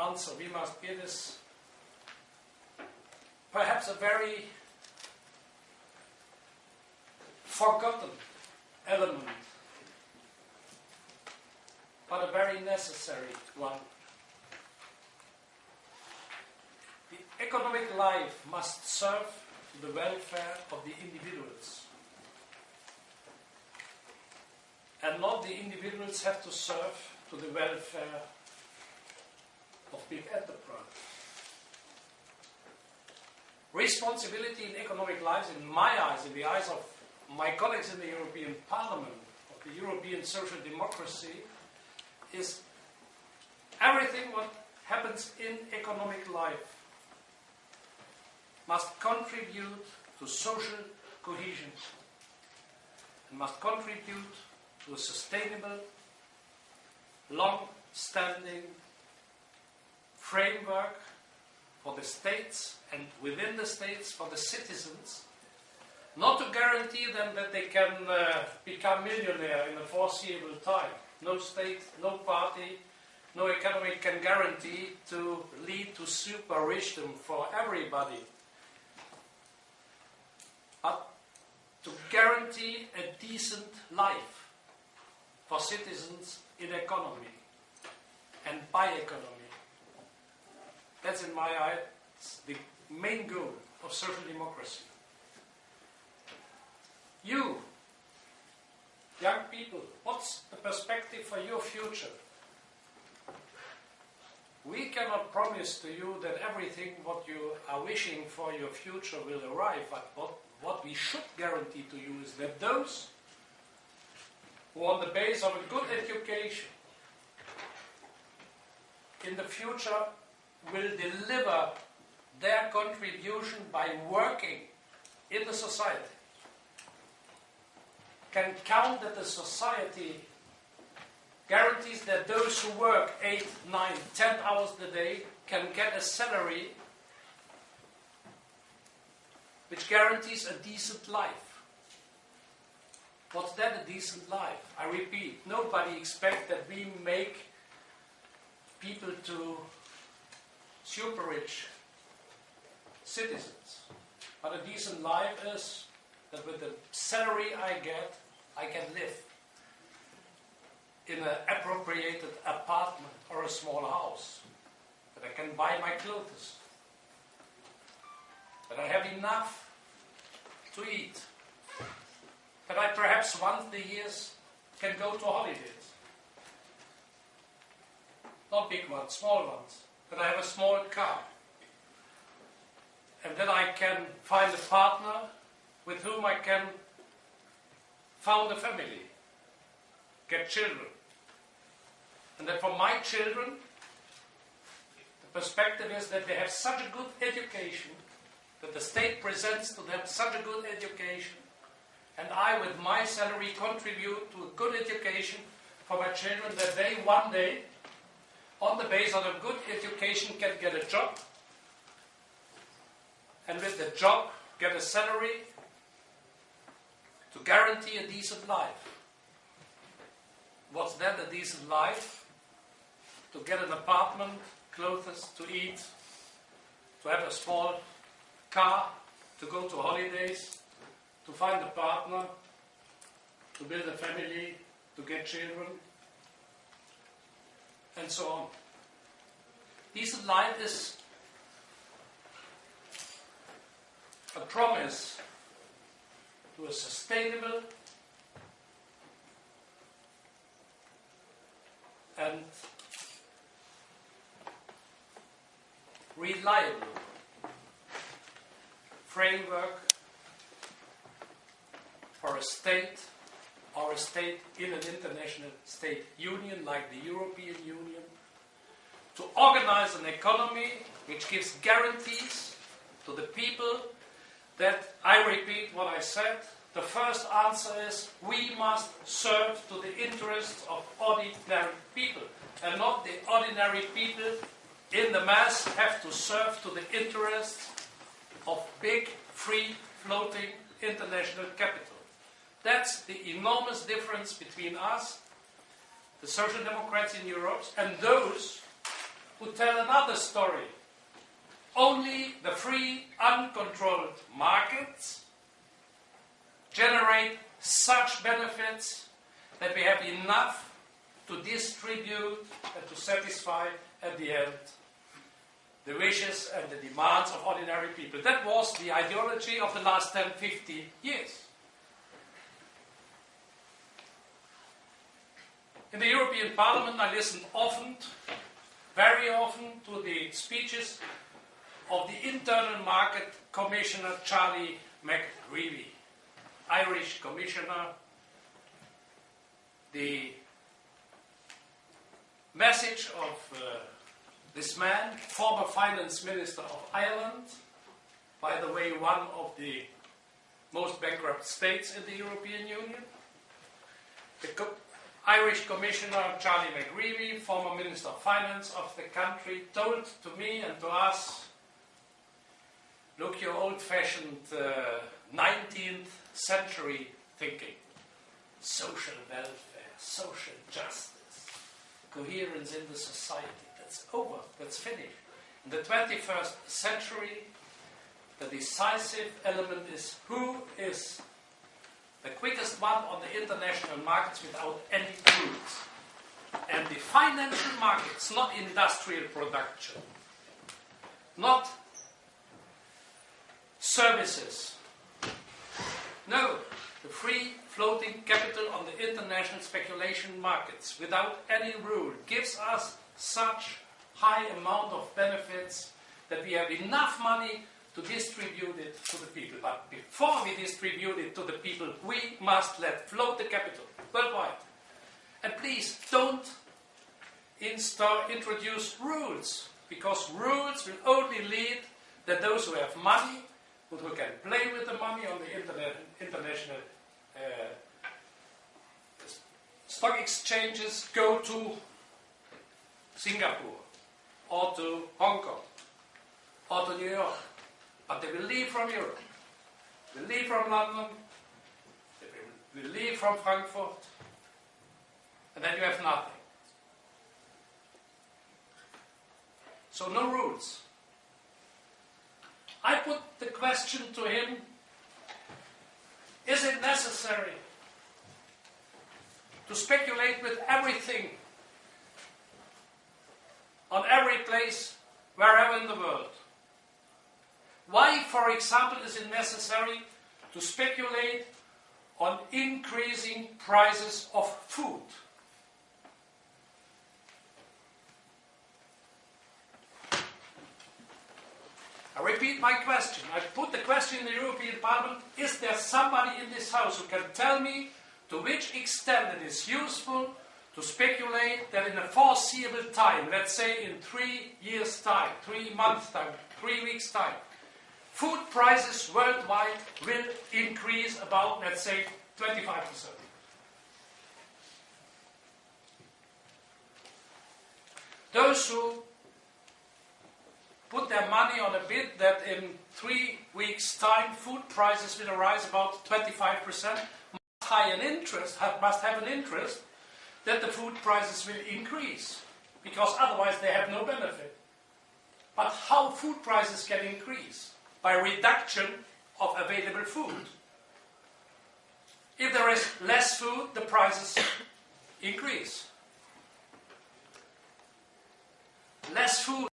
answer we must give is perhaps a very forgotten element, but a very necessary one. The economic life must serve the welfare of the individuals. And not the individuals have to serve to the welfare of big enterprise. Responsibility in economic life, in my eyes, in the eyes of my colleagues in the European Parliament, of the European social democracy, is everything what happens in economic life must contribute to social cohesion and must contribute to a sustainable, long-standing framework for the states and within the states for the citizens, not to guarantee them that they can become millionaire in a foreseeable time. No state, no party, no economy can guarantee to lead to super richdom for everybody. But to guarantee a decent life for citizens in economy and by economy. That's in my eyes the main goal of social democracy. You, young people, what's the perspective for your future? We cannot promise to you that everything what you are wishing for your future will arrive, but what we should guarantee to you is that those who on the basis of a good education in the future will deliver their contribution by working in the society, can count that the society guarantees that those who work 8, 9, 10 hours a day can get a salary which guarantees a decent life. What's that, a decent life? I repeat, nobody expects that we make people to super rich citizens. But a decent life is that with the salary I get, I can live in an appropriated apartment or a small house, that I can buy my clothes, that I have enough to eat, that I perhaps once a year can go to holidays. Not big ones, small ones. That I have a small car. And that I can find a partner with whom I can found a family, get children. And that for my children, the perspective is that they have such a good education, that the state presents to them such a good education, and I, with my salary, contribute to a good education for my children, that they one day, on the basis of a good education, can get a job, and with the job, get a salary to guarantee a decent life. What's that, a decent life? To get an apartment, clothes to eat, to have a small car, to go to holidays, to find a partner, to build a family, to get children, and so on. Decent life is a promise to a sustainable and reliable framework for a state or a state in an international state union like the European Union to organize an economy which gives guarantees to the people that, I repeat what I said, the first answer is we must serve to the interests of ordinary people, and not the ordinary people in the mass have to serve to the interests of big, free, floating international capital. That's the enormous difference between us, the Social Democrats in Europe, and those would tell another story. Only the free, uncontrolled markets generate such benefits that we have enough to distribute and to satisfy at the end the wishes and the demands of ordinary people. That was the ideology of the last 10, 50 years. In the European Parliament, I listened often, very often, to the speeches of the Internal Market Commissioner Charlie McGreevy, Irish Commissioner. The message of this man, former Finance Minister of Ireland, by the way, one of the most bankrupt states in the European Union. The Irish Commissioner Charlie McGreevy, former Minister of Finance of the country, told to me and to us, look, your old-fashioned 19th century thinking, social welfare, social justice, coherence in the society, that's over, that's finished. In the 21st century, the decisive element is who is the quickest one on the international markets without any rules. And the financial markets, not industrial production, not services. No, the free floating capital on the international speculation markets without any rule gives us such high amount of benefits that we have enough money to distribute it to the people. But before we distribute it to the people, we must let float the capital worldwide. And please don't introduce rules, because rules will only lead that those who have money, who can play with the money on the international stock exchanges, go to Singapore or to Hong Kong or to New York. But they will leave from Europe, will leave from London, they will leave from Frankfurt, and then you have nothing. So no rules. I put the question to him, is it necessary to speculate with everything on every place, wherever in the world? Why, for example, is it necessary to speculate on increasing prices of food? I repeat my question. I put the question in the European Parliament, is there somebody in this House who can tell me to which extent it is useful to speculate that in a foreseeable time, let's say in 3 years' time, 3 months' time, 3 weeks' time, food prices worldwide will increase about, let's say, 25%. Those who put their money on a bid that in 3 weeks' time food prices will rise about 25%, must have an interest that the food prices will increase, because otherwise they have no benefit. But how food prices can increase? By reduction of available food. If there is less food, the prices increase. Less food